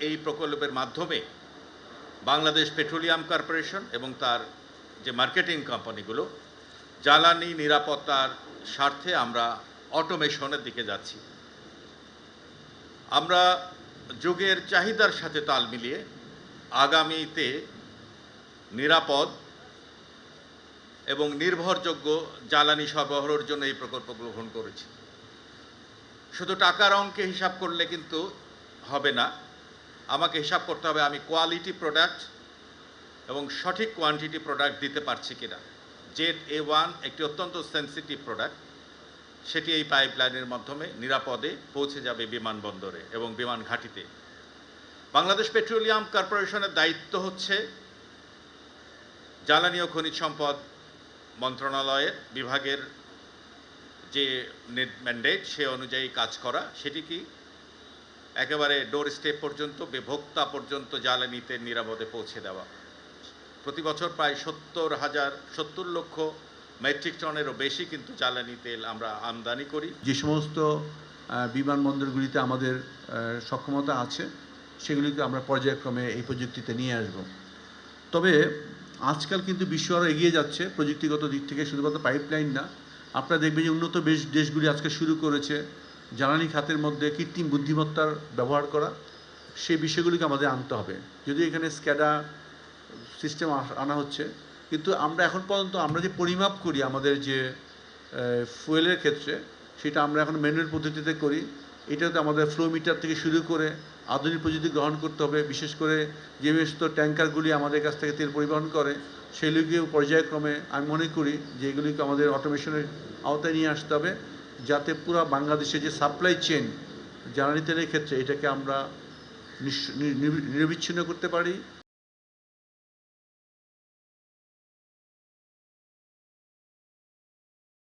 এই প্রকল্পের মাধ্যমে বাংলাদেশ পেট্রোলিয়াম কর্পোরেশন এবং তার যে মার্কেটিং কোম্পানিগুলো জ্বালানি নিরাপত্তার স্বার্থে আমরা অটোমেশনের দিকে যাচ্ছি। আমরা যুগের চাহিদার সাথে তাল মিলিয়ে আগামীতে নিরাপদ এবং নির্ভরযোগ্য জ্বালানি সরবরাহের জন্য এই প্রকল্প গ্রহণ করেছি। শুধু টাকার অঙ্কে হিসাব করলে কিন্তু হবে না, আমাকে হিসাব করতে হবে আমি কোয়ালিটি প্রোডাক্ট এবং সঠিক কোয়ান্টিটি প্রোডাক্ট দিতে পারছি কিনা। জেড A1 একটি অত্যন্ত সেন্সিটিভ প্রোডাক্ট, সেটি এই পাইপলাইনের মাধ্যমে নিরাপদে পৌঁছে যাবে বিমানবন্দরে এবং বিমান ঘাঁটিতে। বাংলাদেশ পেট্রোলিয়াম কর্পোরেশনের দায়িত্ব হচ্ছে জ্বালানি ও খনিজ সম্পদ মন্ত্রণালয়ের বিভাগের যে ম্যান্ডেট সে অনুযায়ী কাজ করা, সেটি কি একেবারে ডোর স্টেপ পর্যন্ত ভোক্তা পর্যন্ত জ্বালানিতে নিরাপদে পৌঁছে দেওয়া। প্রতি বছর প্রায় 70 লক্ষ মেট্রিক টনেরও বেশি কিন্তু জ্বালানি তেল আমরা আমদানি করি। যে সমস্ত বিমানবন্দরগুলিতে আমাদের সক্ষমতা আছে সেগুলিকে আমরা পর্যায়ক্রমে এই প্রযুক্তিতে নিয়ে আসব। তবে আজকাল কিন্তু বিশ্ব আরও এগিয়ে যাচ্ছে প্রযুক্তিগত দিক থেকে, শুধুমাত্র পাইপলাইন না। আপনারা দেখবেন যে উন্নত দেশগুলি আজকে শুরু করেছে জ্বালানি খাতের মধ্যে কৃত্রিম বুদ্ধিমত্তার ব্যবহার করা। সেই বিষয়গুলিকে আমাদের আনতে হবে। যদি এখানে স্ক্যাডা সিস্টেম আনা হচ্ছে, কিন্তু আমরা এখন পর্যন্ত আমরা যে পরিমাপ করি আমাদের যে ফুয়েলের ক্ষেত্রে, সেটা আমরা এখন ম্যানুয়াল পদ্ধতিতে করি। এটাতে আমাদের ফ্লো মিটার থেকে শুরু করে আধুনিক প্রযুক্তি গ্রহণ করতে হবে। বিশেষ করে যে সমস্ত ট্যাঙ্কারগুলি আমাদের কাছ থেকে তেল পরিবহন করে সেগুলিকেও পর্যায়ক্রমে আমি মনে করি যে এগুলিকে আমাদের অটোমেশনের আওতায় নিয়ে আসতে হবে, যাতে পুরো বাংলাদেশে যে সাপ্লাই চেন জ্বালানি তেলের ক্ষেত্রে এটাকে আমরা নিরবিচ্ছিন্ন করতে পারি।